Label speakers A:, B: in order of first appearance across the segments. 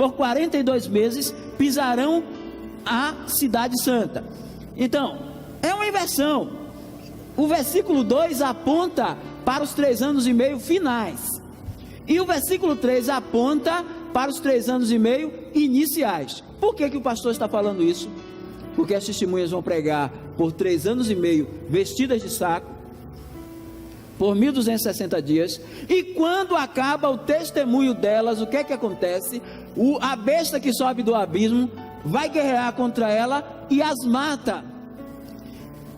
A: por 42 meses pisarão a cidade santa. Então, é uma inversão. O versículo 2 aponta para os 3 anos e meio finais, e o versículo 3 aponta para os 3 anos e meio iniciais. Por que o pastor está falando isso? Porque as testemunhas vão pregar por 3 anos e meio vestidas de saco, por 1260 dias, e quando acaba o testemunho delas, o que é que acontece? A besta que sobe do abismo vai guerrear contra ela e as mata,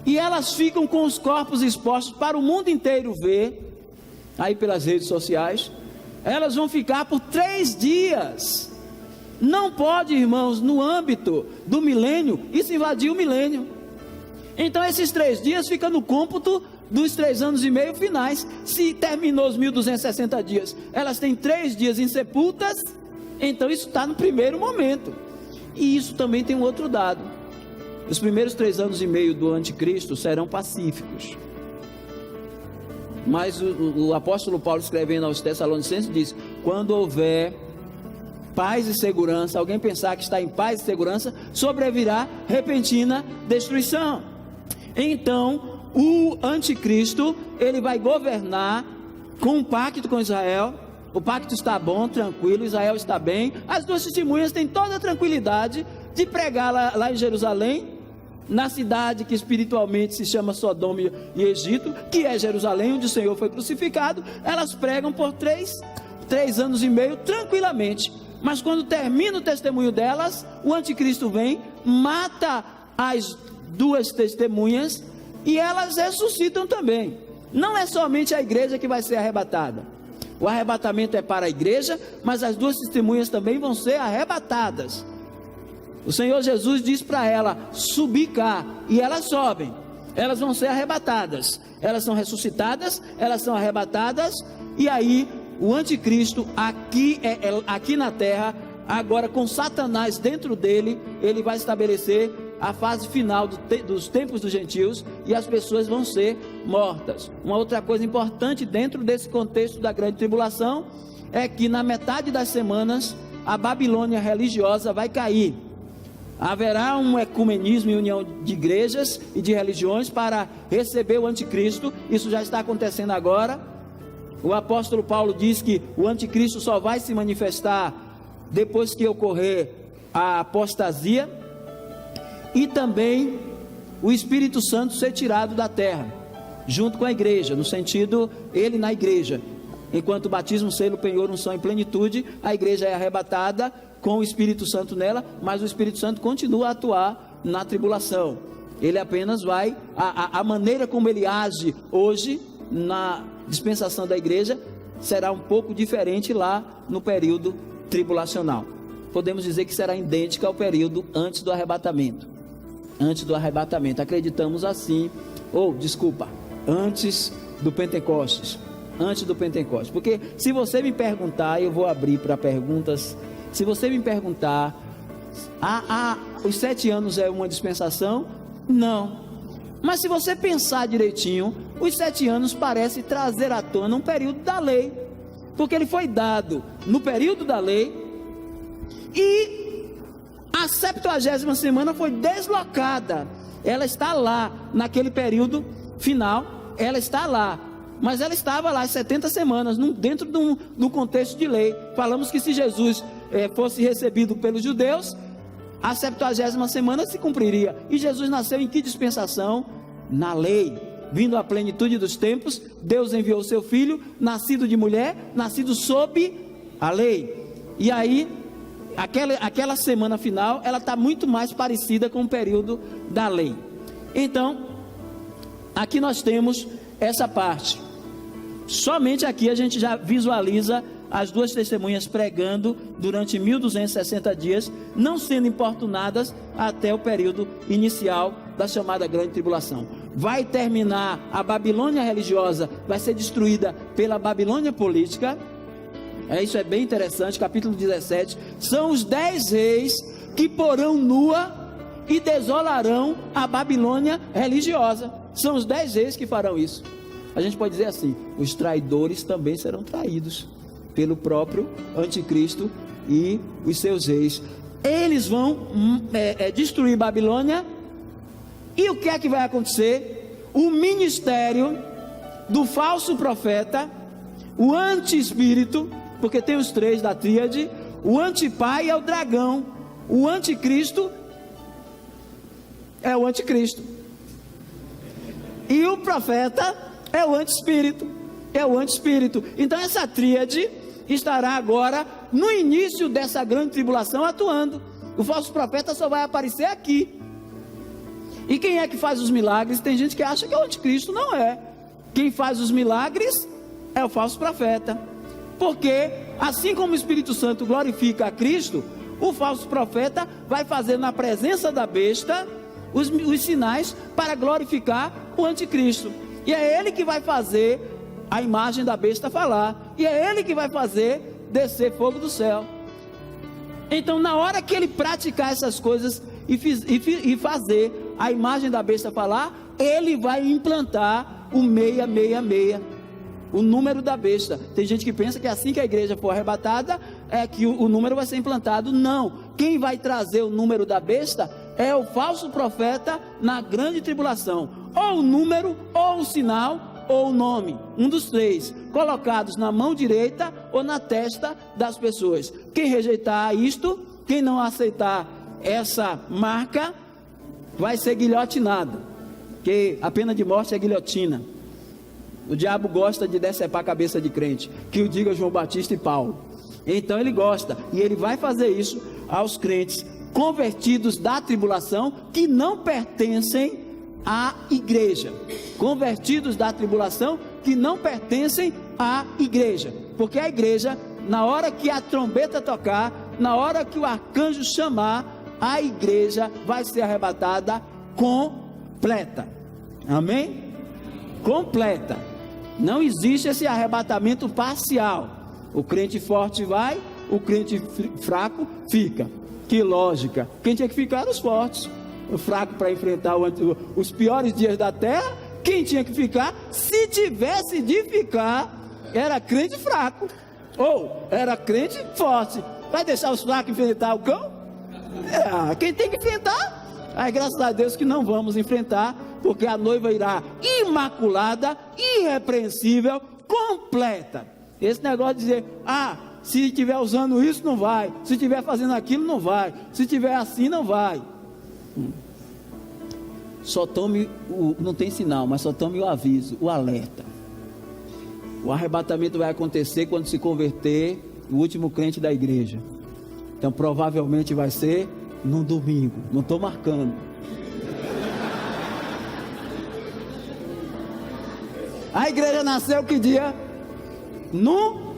A: e elas ficam com os corpos expostos para o mundo inteiro ver, aí pelas redes sociais. Elas vão ficar por 3 dias, não pode, irmãos, no âmbito do milênio, isso invadir o milênio. Então esses 3 dias ficam no cômputo dos 3 anos e meio finais. Se terminou os 1260 dias, elas têm 3 dias insepultas, então isso está no primeiro momento. E isso também tem um outro dado: os primeiros 3 anos e meio do anticristo serão pacíficos. Mas o apóstolo Paulo, escrevendo aos Tessalonicenses, diz: quando houver paz e segurança, alguém pensar que está em paz e segurança, sobrevirá repentina destruição. Então o anticristo, ele vai governar com um pacto com Israel. O pacto está bom, tranquilo, Israel está bem. As 2 testemunhas têm toda a tranquilidade de pregar lá em Jerusalém, na cidade que espiritualmente se chama Sodoma e Egito, que é Jerusalém, onde o Senhor foi crucificado. Elas pregam por 3 anos e meio tranquilamente. Mas quando termina o testemunho delas, o anticristo vem, mata as 2 testemunhas, e elas ressuscitam também. Não é somente a igreja que vai ser arrebatada. O arrebatamento é para a igreja, mas as 2 testemunhas também vão ser arrebatadas. O Senhor Jesus diz para ela subir cá, e elas sobem. Elas vão ser arrebatadas. Elas são ressuscitadas, elas são arrebatadas, e aí o anticristo aqui na terra, agora com Satanás dentro dele, ele vai estabelecer a fase final dos tempos dos gentios, e as pessoas vão ser mortas. Uma outra coisa importante dentro desse contexto da grande tribulação é que na metade das semanas a Babilônia religiosa vai cair. Haverá um ecumenismo e união de igrejas e de religiões para receber o anticristo. Isso já está acontecendo agora. O apóstolo Paulo diz que o anticristo só vai se manifestar depois que ocorrer a apostasia, e também o Espírito Santo ser tirado da terra, junto com a igreja, no sentido, ele na igreja. Enquanto o batismo, selo, penhor, unção em plenitude, a igreja é arrebatada com o Espírito Santo nela, mas o Espírito Santo continua a atuar na tribulação. Ele apenas vai, a maneira como ele age hoje, na dispensação da igreja, será um pouco diferente lá no período tribulacional. Podemos dizer que será idêntica ao período antes do arrebatamento. Antes do arrebatamento, acreditamos assim, antes do Pentecostes. Antes do Pentecostes, porque se você me perguntar, eu vou abrir para perguntas. Se você me perguntar, os 7 anos é uma dispensação? Não. Mas se você pensar direitinho, os 7 anos parece trazer à tona um período da lei, porque ele foi dado no período da lei, e a 70ª semana foi deslocada. Ela está lá naquele período final, ela está lá, mas ela estava lá as 70 semanas, dentro do contexto de lei. Falamos que se Jesus fosse recebido pelos judeus, a 70ª semana se cumpriria. E Jesus nasceu em que dispensação? Na lei. Vindo à plenitude dos tempos, Deus enviou o seu filho, nascido de mulher, nascido sob a lei. E aí, aquela semana final, ela está muito mais parecida com o período da lei. Então, aqui nós temos essa parte. Somente aqui a gente já visualiza as 2 testemunhas pregando durante 1260 dias, não sendo importunadas até o período inicial da chamada grande tribulação. Vai terminar, a Babilônia religiosa vai ser destruída pela Babilônia política. Isso é bem interessante, capítulo 17, são os 10 reis que porão nua e desolarão a Babilônia religiosa. São os 10 reis que farão isso. A gente pode dizer assim: os traidores também serão traídos. pelo próprio anticristo e os seus reis. Eles vão destruir Babilônia. E o que é que vai acontecer? O ministério do falso profeta, o anti-espírito, porque tem os três da tríade, o antipai é o dragão, o anticristo é o anticristo, e o profeta é o anti-espírito, então essa tríade estará agora no início dessa grande tribulação atuando. O falso profeta só vai aparecer aqui. E quem é que faz os milagres? Tem gente que acha que é o anticristo. Não é. Quem faz os milagres é o falso profeta. Porque assim como o Espírito Santo glorifica a Cristo, o falso profeta vai fazer na presença da besta os sinais para glorificar o anticristo. E é ele que vai fazer a imagem da besta falar. E é ele que vai fazer descer fogo do céu. Então, na hora que ele praticar essas coisas e fazer a imagem da besta falar, ele vai implantar o 666, o número da besta. Tem gente que pensa que assim que a igreja for arrebatada, é que o número vai ser implantado. Não, quem vai trazer o número da besta é o falso profeta na grande tribulação. Ou o número, ou o sinal, ou o nome, um dos três, colocados na mão direita ou na testa das pessoas. Quem rejeitar isto, quem não aceitar essa marca, vai ser guilhotinado, que a pena de morte é guilhotina. O diabo gosta de decepar a cabeça de crente, que o diga João Batista e Paulo. Então ele gosta, e ele vai fazer isso aos crentes convertidos da tribulação, que não pertencem à igreja. Convertidos da tribulação, que não pertencem à igreja. Porque a igreja, na hora que a trombeta tocar, na hora que o arcanjo chamar, a igreja vai ser arrebatada completa. Amém? Completa. Não existe esse arrebatamento parcial. O crente forte vai, o crente fraco fica. Que lógica. Quem tinha que ficar eram os fortes. O fraco para enfrentar os piores dias da terra. Quem tinha que ficar, se tivesse de ficar, era crente fraco, ou era crente forte. Vai deixar os fracos enfrentar o cão? Quem tem que enfrentar? Aí graças a Deus que não vamos enfrentar, porque a noiva irá imaculada, irrepreensível, completa. Esse negócio de dizer, se estiver usando isso não vai, se estiver fazendo aquilo não vai, se estiver assim não vai. Só tome, não tem sinal, mas só tome o aviso, o alerta. O arrebatamento vai acontecer quando se converter o último crente da igreja. Então provavelmente vai ser no domingo, não estou marcando. A igreja nasceu que dia? No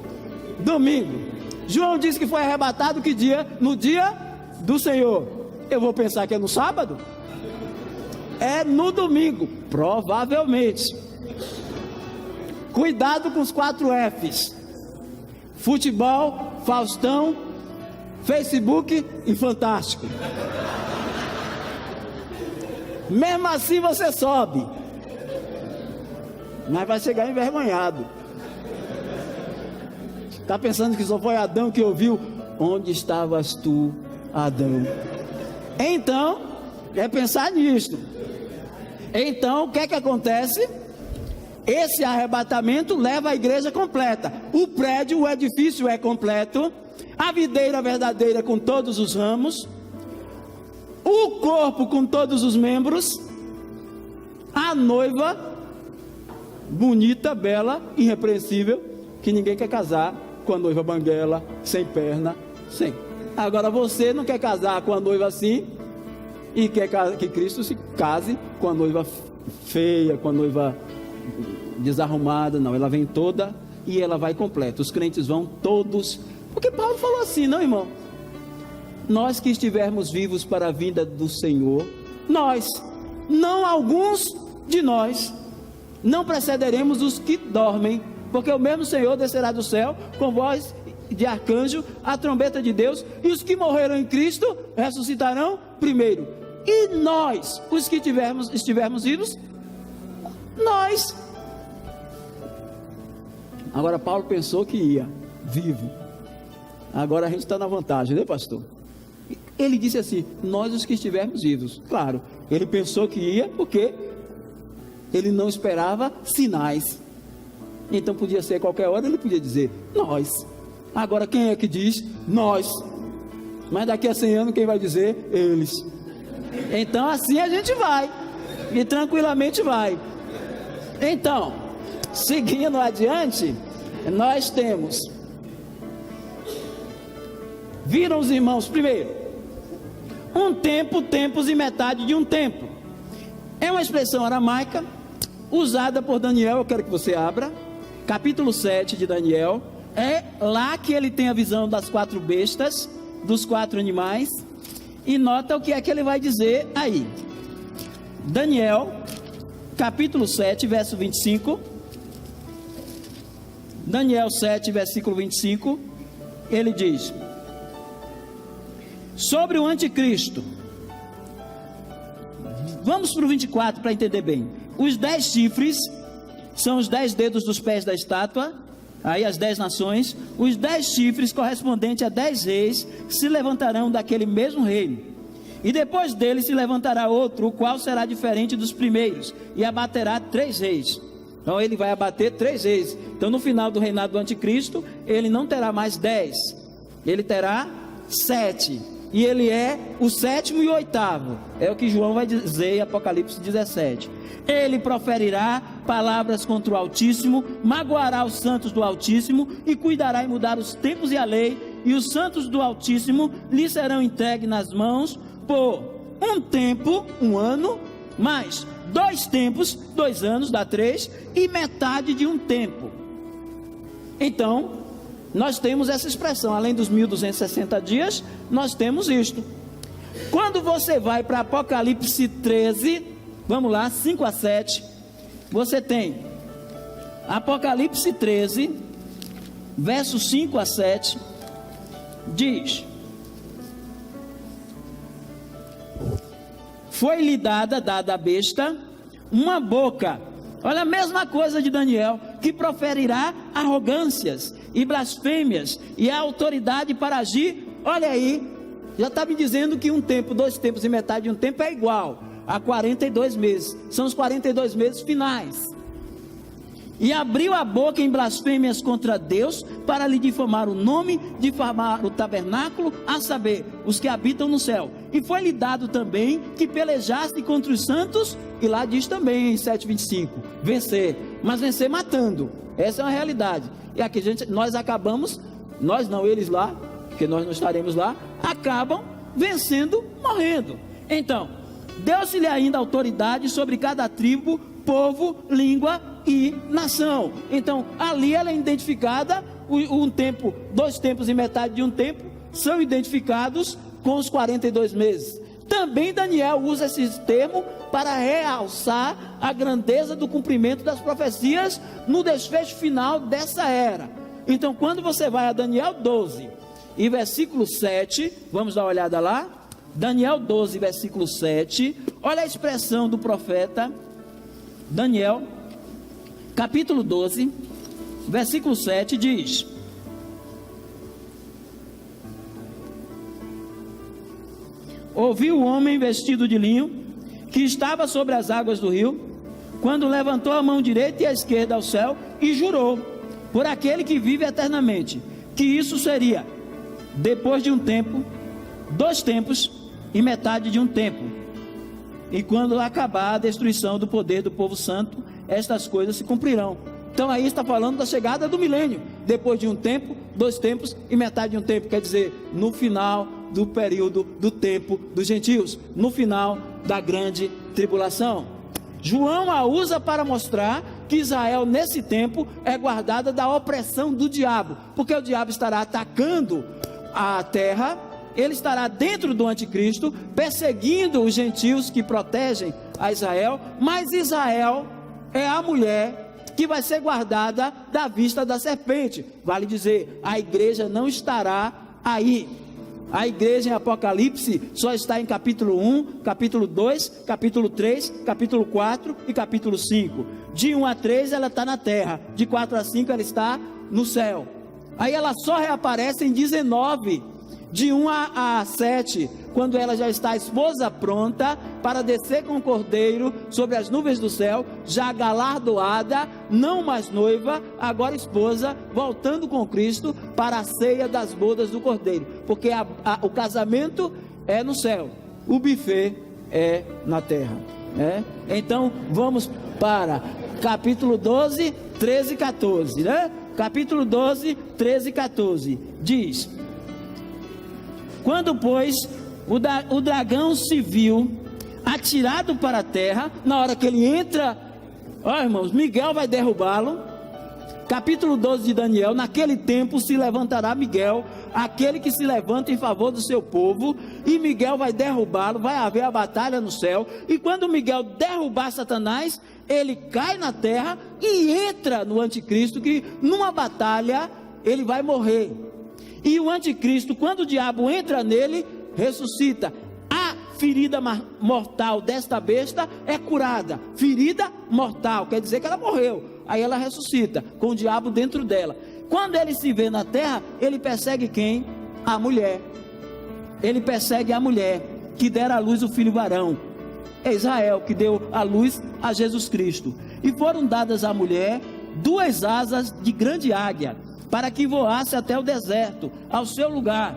A: domingo. João disse que foi arrebatado que dia? No dia do Senhor. Eu vou pensar que é no sábado? É no domingo, provavelmente. Cuidado com os 4 Fs: futebol, Faustão, Facebook e Fantástico. Mesmo assim você sobe, mas vai chegar envergonhado. Está pensando que só foi Adão que ouviu? Onde estavas tu, Adão? Então, é pensar nisto. Então, o que é que acontece? Esse arrebatamento leva a igreja completa. O prédio, o edifício é completo. A videira verdadeira com todos os ramos. O corpo com todos os membros. A noiva, bonita, bela, irrepreensível, que ninguém quer casar com a noiva banguela, sem perna, sem. Agora você não quer casar com a noiva assim, e quer que Cristo se case com a noiva feia, com a noiva desarrumada. Não, ela vem toda e ela vai completa. Os crentes vão todos, porque Paulo falou assim, não, irmão? Nós que estivermos vivos para a vinda do Senhor, nós, não alguns de nós, não precederemos os que dormem, porque o mesmo Senhor descerá do céu com voz de arcanjo, a trombeta de Deus, e os que morreram em Cristo ressuscitarão primeiro. E nós, os que estivermos vivos, nós. Agora Paulo pensou que ia vivo. Agora a gente está na vantagem, né, pastor? Ele disse assim: nós os que estivermos vivos. Claro, ele pensou que ia, porque ele não esperava sinais. Então podia ser qualquer hora, ele podia dizer nós. Agora quem é que diz? Nós. Mas daqui a 100 anos quem vai dizer? Eles. Então assim a gente vai, e tranquilamente vai. Então, seguindo adiante, nós temos, viram os irmãos primeiro, um tempo, tempos e metade de um tempo. É uma expressão aramaica usada por Daniel. Eu quero que você abra capítulo 7 de Daniel. É lá que ele tem a visão das 4 bestas, dos 4 animais. E nota o que é que ele vai dizer aí. Daniel, capítulo 7, verso 25. Daniel 7, versículo 25. Ele diz: sobre o anticristo. Vamos para o 24 para entender bem. Os 10 chifres são os 10 dedos dos pés da estátua. Aí as 10 nações. Os 10 chifres correspondentes a 10 reis se levantarão daquele mesmo reino. E depois dele se levantará outro, o qual será diferente dos primeiros, e abaterá 3 reis. Então ele vai abater 3 reis. Então no final do reinado do anticristo, ele não terá mais 10, ele terá 7. E ele é o 7º e o 8º. É o que João vai dizer em Apocalipse 17. Ele proferirá palavras contra o Altíssimo, magoará os santos do Altíssimo, e cuidará em mudar os tempos e a lei, e os santos do Altíssimo lhe serão entregues nas mãos por um tempo, 1 ano, mais 2 tempos, 2 anos, dá 3, e metade de um tempo. Então, nós temos essa expressão, além dos 1260 dias, nós temos isto. Quando você vai para Apocalipse 13, vamos lá, 5 a 7, você tem Apocalipse 13, versos 5 a 7, diz: foi-lhe dada à besta uma boca. Olha a mesma coisa de Daniel, que proferirá arrogâncias e blasfêmias, e a autoridade para agir. Olha aí, já está me dizendo que um tempo, 2 tempos e metade de um tempo é igual a 42 meses. São os 42 meses finais. E abriu a boca em blasfêmias contra Deus, para lhe difamar o nome, difamar o tabernáculo, a saber, os que habitam no céu. E foi-lhe dado também que pelejasse contra os santos, e lá diz também em 7,25, vencer, mas vencer matando. Essa é uma realidade. E aqui nós acabamos, nós não, eles lá, porque nós não estaremos lá, acabam vencendo, morrendo. Então, deu-se-lhe ainda autoridade sobre cada tribo, povo, língua e nação. Então ali ela é identificada, um tempo, 2 tempos e metade de um tempo são identificados com os 42 meses. Também Daniel usa esse termo para realçar a grandeza do cumprimento das profecias no desfecho final dessa era. Então quando você vai a Daniel 12 e versículo 7, vamos dar uma olhada lá. Daniel 12, versículo 7, olha a expressão do profeta Daniel, capítulo 12, versículo 7, diz: ouviu o homem vestido de linho, que estava sobre as águas do rio, quando levantou a mão direita e a esquerda ao céu, e jurou, por aquele que vive eternamente, que isso seria, depois de um tempo, 2 tempos e metade de um tempo. E quando acabar a destruição do poder do povo santo, estas coisas se cumprirão. Então aí está falando da chegada do milênio, depois de um tempo, 2 tempos e metade de um tempo, quer dizer, no final do período do tempo dos gentios, no final da grande tribulação. João a usa para mostrar que Israel nesse tempo é guardada da opressão do diabo, porque o diabo estará atacando a terra, ele estará dentro do anticristo, perseguindo os gentios que protegem a Israel, mas Israel é a mulher que vai ser guardada da vista da serpente. Vale dizer, a igreja não estará aí. A igreja em Apocalipse só está em capítulo 1, capítulo 2, capítulo 3, capítulo 4 e capítulo 5. De 1 a 3 ela está na terra, de 4 a 5 ela está no céu. Aí ela só reaparece em 19, de 1 a 7, quando ela já está a esposa pronta para descer com o cordeiro sobre as nuvens do céu, já galardoada, não mais noiva, agora esposa, voltando com Cristo para a ceia das bodas do cordeiro, porque o casamento é no céu, o buffet é na terra, né? Então vamos para capítulo 12, 13 e 14, né? Capítulo 12, 13 e 14, diz: quando, pois, o dragão se viu atirado para a terra, na hora que ele entra, ó irmãos, Miguel vai derrubá-lo. Capítulo 12 de Daniel: naquele tempo se levantará Miguel, aquele que se levanta em favor do seu povo, e Miguel vai derrubá-lo, vai haver a batalha no céu, e quando Miguel derrubar Satanás, ele cai na terra e entra no anticristo, que numa batalha ele vai morrer. E o anticristo, quando o diabo entra nele, ressuscita. A ferida mortal desta besta é curada. Ferida mortal, quer dizer que ela morreu. Aí ela ressuscita, com o diabo dentro dela. Quando ele se vê na terra, ele persegue quem? A mulher. Ele persegue a mulher que dera à luz o filho varão. É Israel que deu à luz a Jesus Cristo. E foram dadas à mulher 2 asas de grande águia, para que voasse até o deserto, ao seu lugar,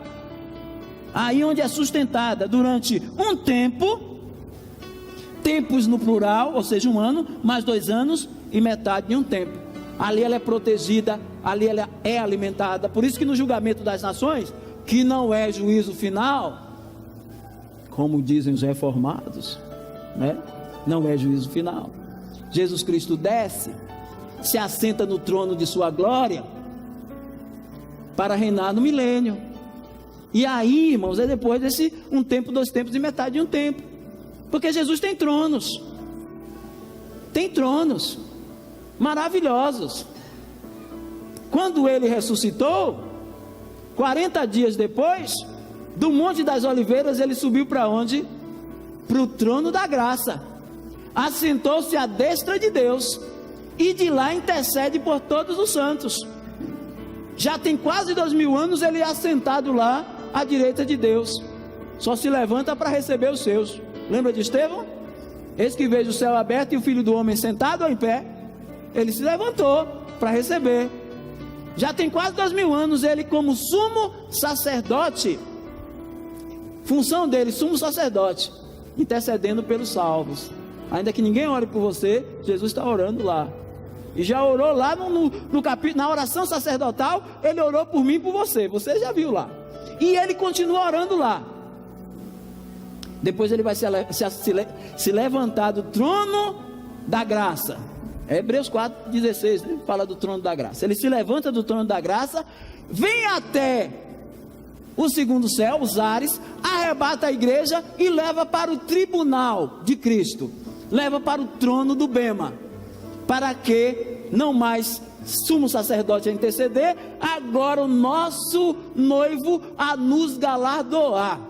A: aí onde é sustentada durante um tempo, tempos no plural, ou seja, 1 ano, mais 2 anos e metade de um tempo. Ali ela é protegida, ali ela é alimentada. Por isso que no julgamento das nações, que não é juízo final, como dizem os reformados, né? Não é juízo final. Jesus Cristo desce, se assenta no trono de sua glória, para reinar no milênio. E aí, irmãos, é depois desse 1 tempo, 2 tempos e metade de um tempo. Porque Jesus tem tronos. Tem tronos maravilhosos. Quando ele ressuscitou, 40 dias depois, do Monte das Oliveiras, ele subiu para onde? Para o trono da graça. Assentou-se à destra de Deus. E de lá intercede por todos os santos. Já tem quase 2000 anos ele é assentado lá à direita de Deus. Só se levanta para receber os seus. Lembra de Estevão? Eis que vejo o céu aberto e o Filho do Homem sentado ou em pé. Ele se levantou para receber. Já tem quase 2000 anos ele como sumo sacerdote. Função dele, sumo sacerdote, intercedendo pelos salvos. Ainda que ninguém ore por você, Jesus está orando lá. E já orou lá no capítulo, na oração sacerdotal, ele orou por mim e por você. Você já viu lá. E ele continua orando lá. Depois ele vai se levantar do trono da graça. Hebreus 4,16, né? Fala do trono da graça. Ele se levanta do trono da graça, vem até o segundo céu, os ares, arrebata a igreja e leva para o tribunal de Cristo. Leva para o trono do Bema. Para que não mais sumo sacerdote a interceder, agora o nosso noivo a nos galardoar.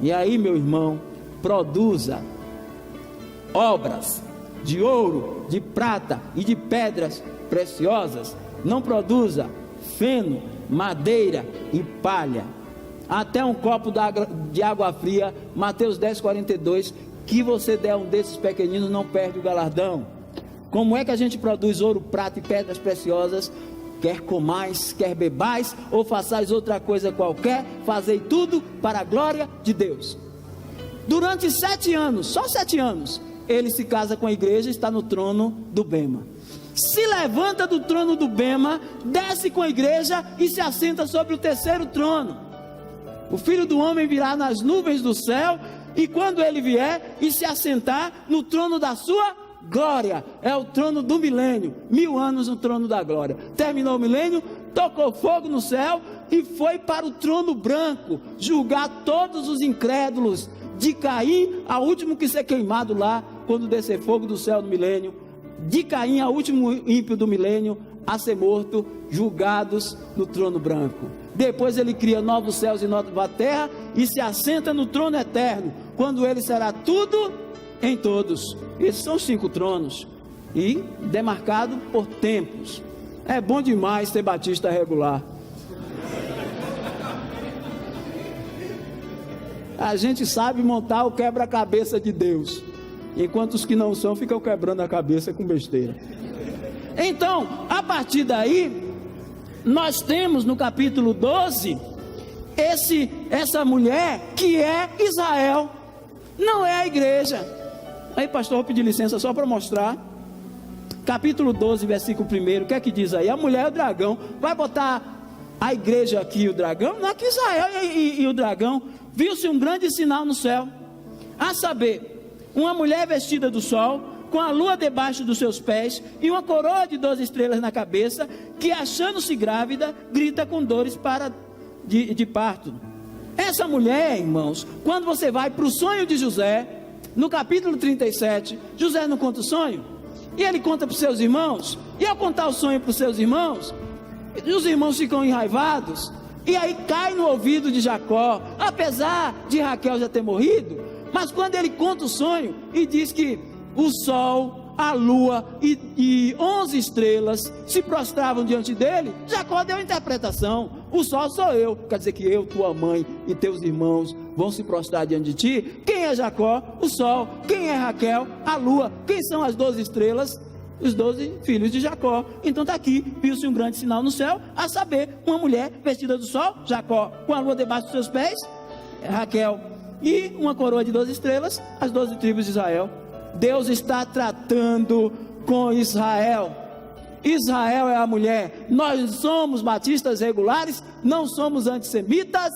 A: E aí, meu irmão, produza obras de ouro, de prata e de pedras preciosas. Não produza feno, madeira e palha. Até um copo de água fria, Mateus 10:42, que você der um desses pequeninos, não perde o galardão. Como é que a gente produz ouro, prata e pedras preciosas? Quer comais, quer bebais, ou façais outra coisa qualquer, fazei tudo para a glória de Deus. Durante 7 anos, só 7 anos, ele se casa com a igreja e está no trono do Bema. Se levanta do trono do Bema, desce com a igreja e se assenta sobre o 3º trono. O Filho do Homem virá nas nuvens do céu, e quando ele vier e se assentar no trono da sua glória, é o trono do milênio, 1000 anos no trono da glória. Terminou o milênio, tocou fogo no céu e foi para o trono branco, julgar todos os incrédulos, de Caim ao último que ser queimado lá, quando descer fogo do céu no milênio, de Caim ao último ímpio do milênio, a ser morto, julgados no trono branco. Depois ele cria novos céus e nova terra, e se assenta no trono eterno, quando ele será tudo em todos. Esses são os 5 tronos, e demarcado por tempos. É bom demais ser batista regular. A gente sabe montar o quebra-cabeça de Deus, enquanto os que não são ficam quebrando a cabeça com besteira. Então, a partir daí, nós temos no capítulo 12, essa mulher que é Israel, não é a igreja. Aí, pastor, vou pedir licença só para mostrar. Capítulo 12, versículo 1, o que é que diz aí? A mulher é o dragão. Vai botar a igreja aqui, o dragão? Não, aqui Israel e o dragão. Viu-se um grande sinal no céu, a saber, uma mulher vestida do sol, com a lua debaixo dos seus pés, e uma coroa de 12 estrelas na cabeça, que achando-se grávida, grita com dores de parto. Essa mulher, irmãos, quando você vai para o sonho de José, no capítulo 37, José não conta o sonho, e ele conta para os seus irmãos, e ao contar o sonho para os seus irmãos, os irmãos ficam enraivados, e aí cai no ouvido de Jacó, apesar de Raquel já ter morrido, mas quando ele conta o sonho e diz que o sol, a lua e 11 estrelas se prostravam diante dele, Jacó deu a interpretação: o sol sou eu, quer dizer que eu, tua mãe e teus irmãos vão se prostrar diante de ti. Quem é Jacó? O sol. Quem é Raquel? A lua. Quem são as 12 estrelas? Os 12 filhos de Jacó. Então está aqui, viu-se um grande sinal no céu, a saber, uma mulher vestida do sol, Jacó, com a lua debaixo dos seus pés, Raquel, e uma coroa de 12 estrelas, as 12 tribos de Israel. Deus está tratando com Israel. Israel é a mulher. Nós somos batistas regulares, não somos antissemitas,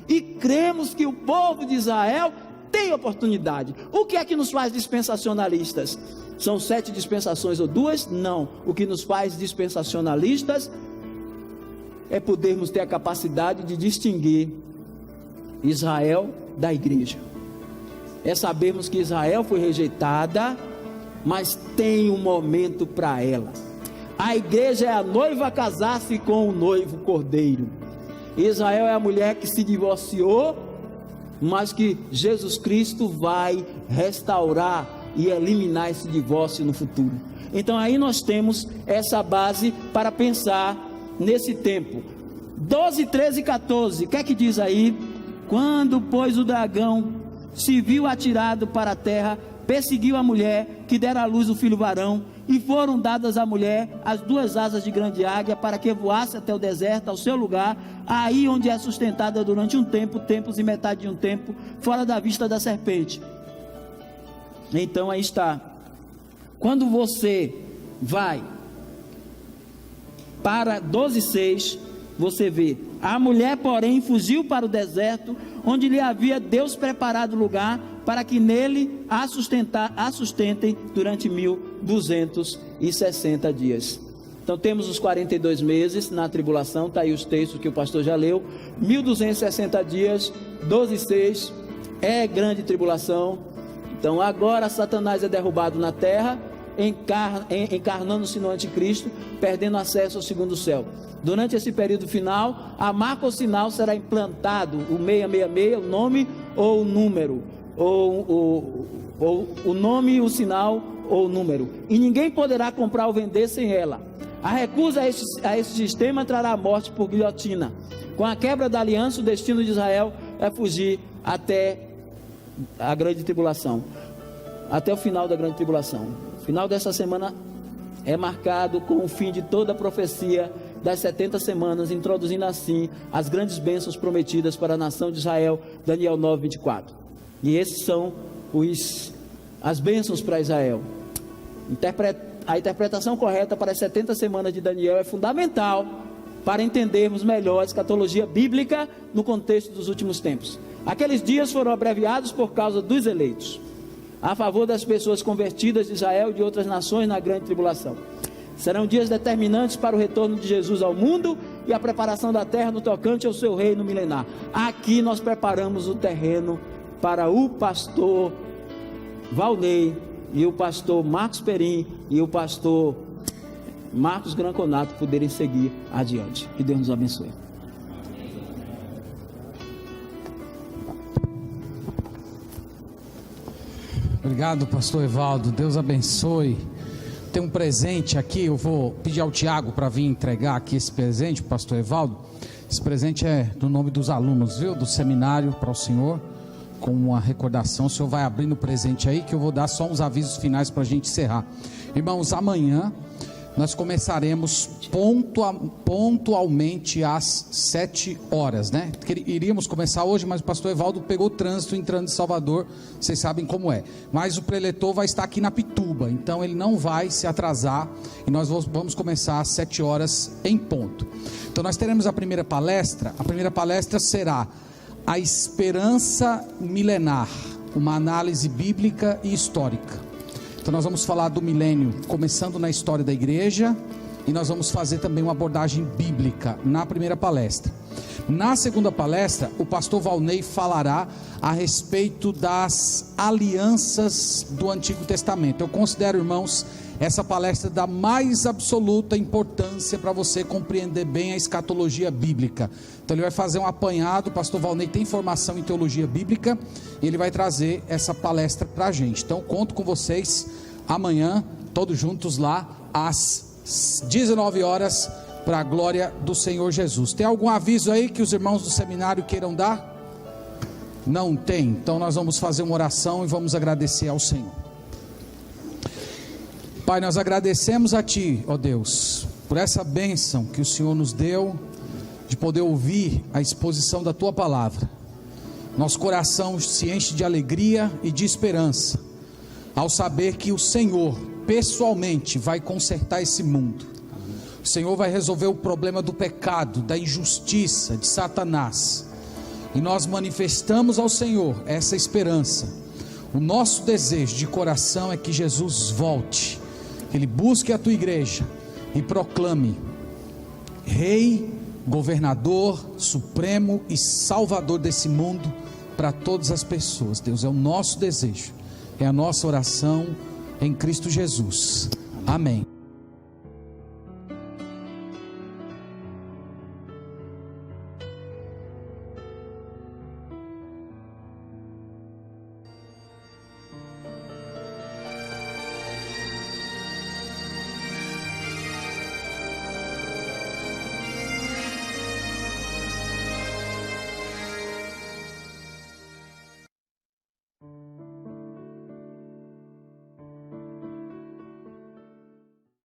A: e cremos que o povo de Israel tem oportunidade. O que é que nos faz dispensacionalistas? São 7 dispensações ou 2? Não. O que nos faz dispensacionalistas é podermos ter a capacidade de distinguir Israel da igreja. É sabermos que Israel foi rejeitada, mas tem um momento para ela. A igreja é a noiva a casar-se com o noivo cordeiro. Israel é a mulher que se divorciou, mas que Jesus Cristo vai restaurar e eliminar esse divórcio no futuro. Então aí nós temos essa base para pensar nesse tempo. 12, 13 e 14, o que é que diz aí? Quando, pois, o dragão se viu atirado para a terra, perseguiu a mulher, que dera à luz o filho varão, e foram dadas à mulher as 2 asas de grande águia, para que voasse até o deserto, ao seu lugar, aí onde é sustentada durante um tempo, tempos e metade de um tempo, fora da vista da serpente. Então aí está. Quando você vai para 12:6, você vê: a mulher, porém, fugiu para o deserto, onde lhe havia Deus preparado lugar, para que nele a sustentem durante 1260 dias. Então temos os 42 meses na tribulação, está aí os textos que o pastor já leu. 1260 dias, 12:6, é grande tribulação. Então agora Satanás é derrubado na terra, encarnando-se no anticristo, perdendo acesso ao segundo céu. Durante esse período final, a marca ou sinal será implantado, o 666, o nome ou o número, ou o nome, o sinal ou o número, e ninguém poderá comprar ou vender sem ela. A recusa a esse sistema trará a morte por guilhotina. Com a quebra da aliança, o destino de Israel é fugir até a grande tribulação, até o final da grande tribulação. O final dessa semana é marcado com o fim de toda a profecia das 70 semanas, introduzindo assim as grandes bênçãos prometidas para a nação de Israel, Daniel 9:24. E esses são as bênçãos para Israel. A interpretação correta para as 70 semanas de Daniel é fundamental para entendermos melhor a escatologia bíblica no contexto dos últimos tempos. Aqueles dias foram abreviados por causa dos eleitos, a favor das pessoas convertidas de Israel e de outras nações na grande tribulação. Serão dias determinantes para o retorno de Jesus ao mundo e a preparação da terra no tocante ao seu reino milenar. Aqui nós preparamos o terreno para o pastor Valnei e o pastor Marcos Perim e o pastor Marcos Granconato poderem seguir adiante. Que Deus nos abençoe.
B: Obrigado, pastor Evaldo. Deus abençoe tem um presente aqui, eu vou pedir ao Tiago para vir entregar aqui esse presente, pastor Evaldo. Esse presente é no nome dos alunos, viu, do seminário, para o senhor, com uma recordação. O senhor vai abrindo o presente aí, que eu vou dar só uns avisos finais para a gente encerrar. Irmãos, amanhã nós começaremos pontualmente às 7 horas, né? Iríamos começar hoje, mas o pastor Evaldo pegou o trânsito entrando em Salvador, vocês sabem como é. Mas o preletor vai estar aqui na Pituba, então ele não vai se atrasar, e nós vamos começar às 7 horas em ponto. Então nós teremos a primeira palestra será A Esperança Milenar, uma análise bíblica e histórica. Então nós vamos falar do milênio, começando na história da igreja, e nós vamos fazer também uma abordagem bíblica na primeira palestra. Na segunda palestra, o pastor Valnei falará a respeito das alianças do Antigo Testamento. Eu considero, irmãos, essa palestra da mais absoluta importância para você compreender bem a escatologia bíblica. Então ele vai fazer um apanhado. O pastor Valnei tem formação em teologia bíblica, e ele vai trazer essa palestra para a gente. Então conto com vocês amanhã, todos juntos lá, às 19 horas, para a glória do Senhor Jesus. Tem algum aviso aí que os irmãos do seminário queiram dar? Não tem. Então nós vamos fazer uma oração e vamos agradecer ao Senhor. Pai, nós agradecemos a Ti, ó Deus, por essa bênção que o Senhor nos deu, de poder ouvir a exposição da Tua palavra. Nosso coração se enche de alegria e de esperança, ao saber que o Senhor, pessoalmente, vai consertar esse mundo. O Senhor vai resolver o problema do pecado, da injustiça, de Satanás. E nós manifestamos ao Senhor essa esperança. O nosso desejo de coração é que Jesus volte, que Ele busque a Tua igreja e proclame Rei, Governador, Supremo e Salvador desse mundo para todas as pessoas. Deus, é o nosso desejo, é a nossa oração em Cristo Jesus. Amém.